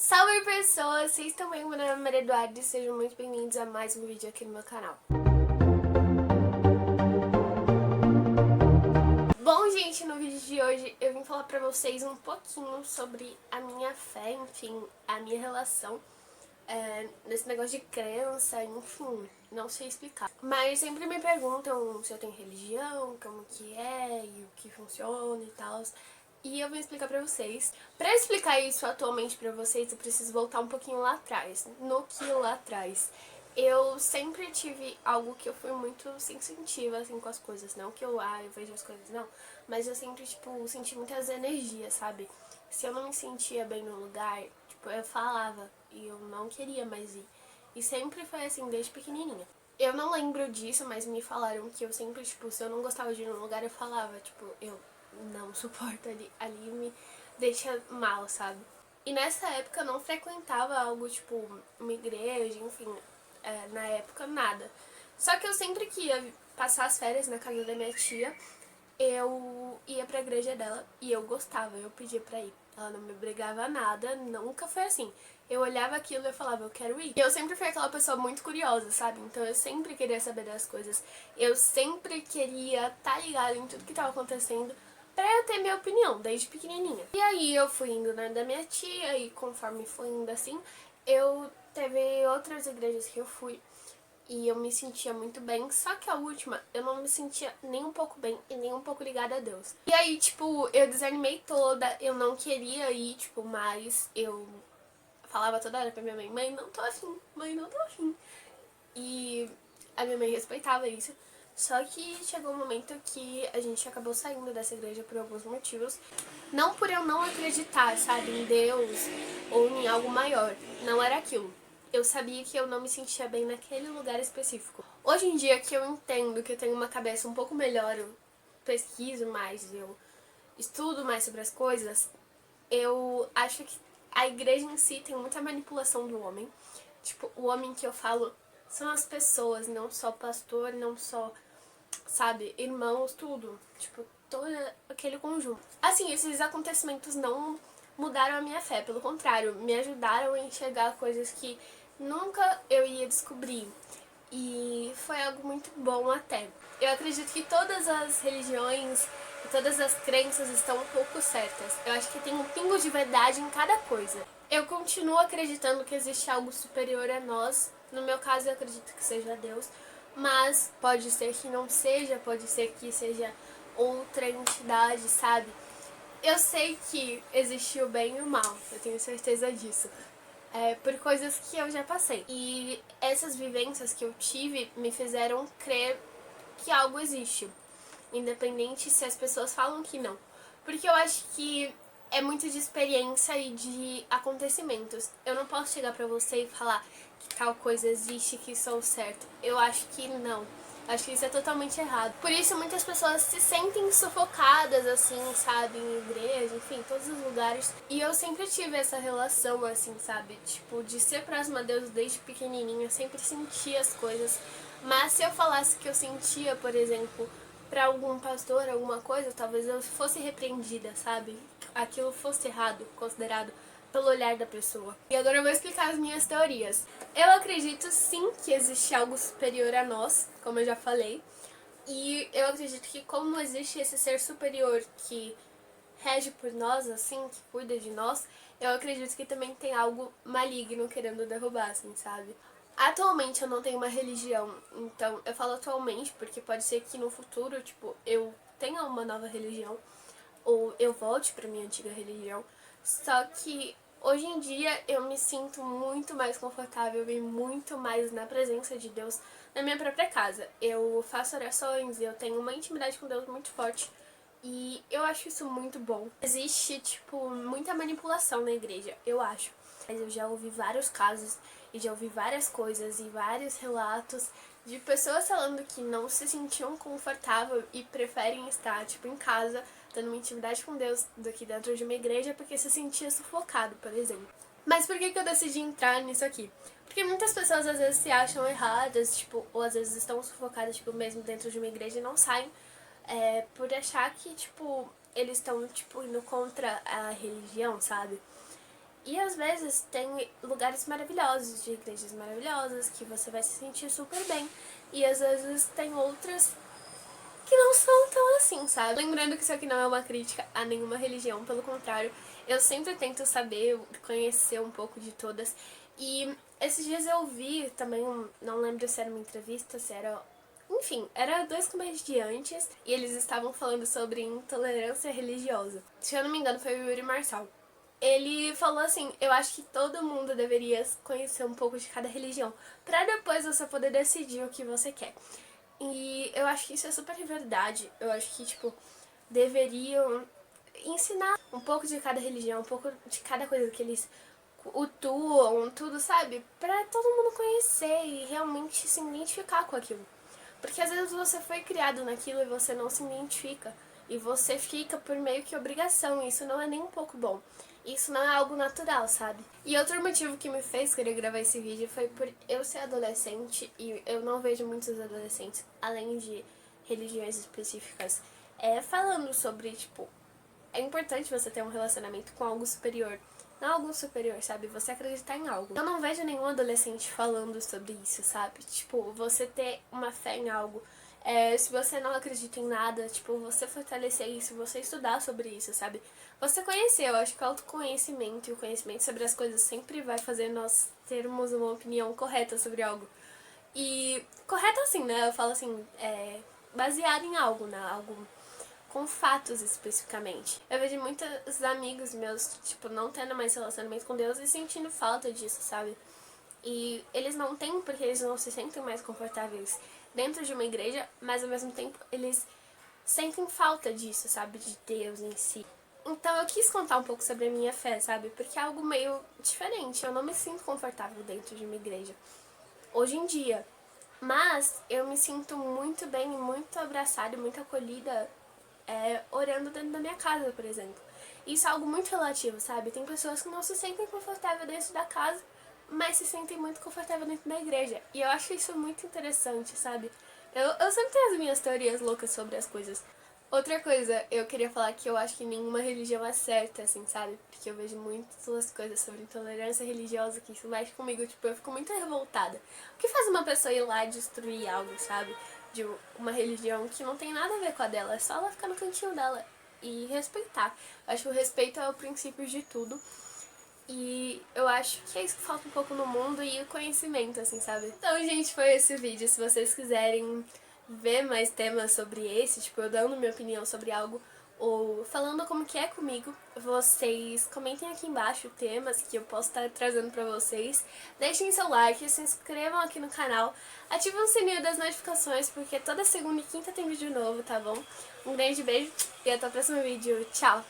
Salve pessoas, vocês estão bem? Meu nome é Maria Eduarda e sejam muito bem-vindos a mais um vídeo aqui no meu canal. Bom, gente, no vídeo de hoje eu vim falar pra vocês um pouquinho sobre a minha fé, enfim, a minha relação nesse negócio de crença, enfim, não sei explicar. Mas sempre me perguntam se eu tenho religião, como que é e o que funciona e tal. E eu vim explicar pra vocês. Pra explicar isso atualmente pra vocês, eu preciso voltar um pouquinho lá atrás. No que lá atrás? Eu sempre tive algo que eu fui muito sensitiva, assim, com as coisas. Não que eu vejo as coisas, não. Mas eu sempre, tipo, senti muitas energias, sabe? Se eu não me sentia bem no lugar, tipo, eu falava. E eu não queria mais ir. E sempre foi assim, desde pequenininha. Eu não lembro disso, mas me falaram que eu sempre, tipo, se eu não gostava de ir num lugar, eu falava, tipo, eu não suporto ali me deixa mal, sabe? E nessa época eu não frequentava algo, tipo, uma igreja, enfim, na época nada. Só que eu sempre que ia passar as férias na casa da minha tia, eu ia pra igreja dela e eu gostava, eu pedia pra ir. Ela não me obrigava a nada, nunca foi assim. Eu olhava aquilo e eu falava, eu quero ir. E eu sempre fui aquela pessoa muito curiosa, sabe? Então eu sempre queria saber das coisas. Eu sempre queria estar ligada em tudo que tava acontecendo pra eu ter minha opinião, desde pequenininha. E aí eu fui indo na da minha tia e conforme foi indo assim, eu teve outras igrejas que eu fui e eu me sentia muito bem, só que a última eu não me sentia nem um pouco bem e nem um pouco ligada a Deus. E aí, tipo, eu desanimei toda, eu não queria ir, tipo, mais, eu falava toda hora pra minha mãe, mãe, não tô afim, mãe, não tô afim. E a minha mãe respeitava isso. Só que chegou um momento que a gente acabou saindo dessa igreja por alguns motivos. Não por eu não acreditar, sabe, em Deus ou em algo maior. Não era aquilo. Eu sabia que eu não me sentia bem naquele lugar específico. Hoje em dia que eu entendo que eu tenho uma cabeça um pouco melhor, eu pesquiso mais, eu estudo mais sobre as coisas, eu acho que a igreja em si tem muita manipulação do homem. Tipo, o homem que eu falo são as pessoas, não só pastor, não só, sabe, irmãos, tudo. Tipo, todo aquele conjunto. Assim, esses acontecimentos não mudaram a minha fé, pelo contrário, me ajudaram a enxergar coisas que nunca eu ia descobrir. E foi algo muito bom até. Eu acredito que todas as religiões e todas as crenças estão um pouco certas. Eu acho que tem um pingo de verdade em cada coisa. Eu continuo acreditando que existe algo superior a nós. No meu caso, eu acredito que seja Deus. Mas pode ser que não seja, pode ser que seja outra entidade, sabe? Eu sei que existe o bem e o mal, eu tenho certeza disso. Por coisas que eu já passei. E essas vivências que eu tive me fizeram crer que algo existe. Independente se as pessoas falam que não. Porque eu acho que é muito de experiência e de acontecimentos. Eu não posso chegar pra você e falar que tal coisa existe, que sou certo. Eu acho que não. Acho que isso é totalmente errado. Por isso muitas pessoas se sentem sufocadas, assim, sabe, em igreja, enfim, todos os lugares. E eu sempre tive essa relação, assim, sabe, tipo, de ser próxima a Deus desde pequenininha, eu sempre sentia as coisas. Mas se eu falasse que eu sentia, por exemplo, pra algum pastor, alguma coisa, talvez eu fosse repreendida, sabe? Aquilo fosse errado, considerado pelo olhar da pessoa. E agora eu vou explicar as minhas teorias. Eu acredito sim que existe algo superior a nós, como eu já falei. E eu acredito que como existe esse ser superior que rege por nós, assim, que cuida de nós, eu acredito que também tem algo maligno querendo derrubar, assim, sabe? Atualmente eu não tenho uma religião, então eu falo atualmente porque pode ser que no futuro, tipo, eu tenha uma nova religião ou eu volte pra minha antiga religião. Só que hoje em dia eu me sinto muito mais confortável e muito mais na presença de Deus na minha própria casa. Eu faço orações, eu tenho uma intimidade com Deus muito forte. E eu acho isso muito bom. Existe, tipo, muita manipulação na igreja, eu acho. Mas eu já ouvi vários casos e já ouvi várias coisas e vários relatos de pessoas falando que não se sentiam confortável e preferem estar, tipo, em casa, tendo uma intimidade com Deus do que dentro de uma igreja porque se sentia sufocado, por exemplo. Mas por que eu decidi entrar nisso aqui? Porque muitas pessoas às vezes se acham erradas, tipo, ou às vezes estão sufocadas, tipo, mesmo dentro de uma igreja e não saem, por achar que, tipo, eles estão, tipo, indo contra a religião, sabe? E às vezes tem lugares maravilhosos, de igrejas maravilhosas, que você vai se sentir super bem. E às vezes tem outras que não são tão assim, sabe? Lembrando que isso aqui não é uma crítica a nenhuma religião, pelo contrário, eu sempre tento saber, conhecer um pouco de todas. E esses dias eu vi também, não lembro se era uma entrevista, se era... Enfim, era dois comediantes e eles estavam falando sobre intolerância religiosa. Se eu não me engano, foi o Yuri Marçal. Ele falou assim, eu acho que todo mundo deveria conhecer um pouco de cada religião, pra depois você poder decidir o que você quer. E eu acho que isso é super verdade. Eu acho que, tipo, deveriam ensinar um pouco de cada religião, um pouco de cada coisa que eles cultuam, tudo, sabe? Pra todo mundo conhecer e realmente se identificar com aquilo. Porque às vezes você foi criado naquilo e você não se identifica. E você fica por meio que obrigação, e isso não é nem um pouco bom. Isso não é algo natural, sabe? E outro motivo que me fez querer gravar esse vídeo foi por eu ser adolescente e eu não vejo muitos adolescentes, além de religiões específicas, falando sobre, tipo, é importante você ter um relacionamento com algo superior. Não algo superior, sabe? Você acreditar em algo. Eu não vejo nenhum adolescente falando sobre isso, sabe? Tipo, você ter uma fé em algo. Se você não acredita em nada, tipo, você fortalecer isso, você estudar sobre isso, sabe? Você conhecer, eu acho que o autoconhecimento e o conhecimento sobre as coisas sempre vai fazer nós termos uma opinião correta sobre algo. E correta assim, né? Eu falo assim, baseado em algo, né? Algo com fatos especificamente. Eu vejo muitos amigos meus, tipo, não tendo mais relacionamento com Deus e sentindo falta disso, sabe? E eles não têm porque eles não se sentem mais confortáveis dentro de uma igreja, mas ao mesmo tempo eles sentem falta disso, sabe? De Deus em si. Então eu quis contar um pouco sobre a minha fé, sabe? Porque é algo meio diferente. Eu não me sinto confortável dentro de uma igreja hoje em dia. Mas eu me sinto muito bem, muito abraçada e muito acolhida orando dentro da minha casa, por exemplo. Isso é algo muito relativo, sabe? Tem pessoas que não se sentem confortáveis dentro da casa, mas se sentem muito confortáveis dentro da igreja. E eu acho isso muito interessante, sabe? Eu sempre tenho as minhas teorias loucas sobre as coisas. Outra coisa, eu queria falar que eu acho que nenhuma religião é certa, assim, sabe? Porque eu vejo muitas coisas sobre intolerância religiosa que isso mexe comigo, tipo, eu fico muito revoltada. O que faz uma pessoa ir lá e destruir algo, sabe? De uma religião que não tem nada a ver com a dela, é só ela ficar no cantinho dela e respeitar. Eu acho que o respeito é o princípio de tudo. E eu acho que é isso que falta um pouco no mundo e o conhecimento, assim, sabe? Então, gente, foi esse vídeo. Se vocês quiserem ver mais temas sobre esse, tipo, eu dando minha opinião sobre algo, ou falando como que é comigo, vocês comentem aqui embaixo temas que eu posso estar trazendo pra vocês. Deixem seu like, se inscrevam aqui no canal, ativem o sininho das notificações, porque toda segunda e quinta tem vídeo novo, tá bom? Um grande beijo e até o próximo vídeo. Tchau!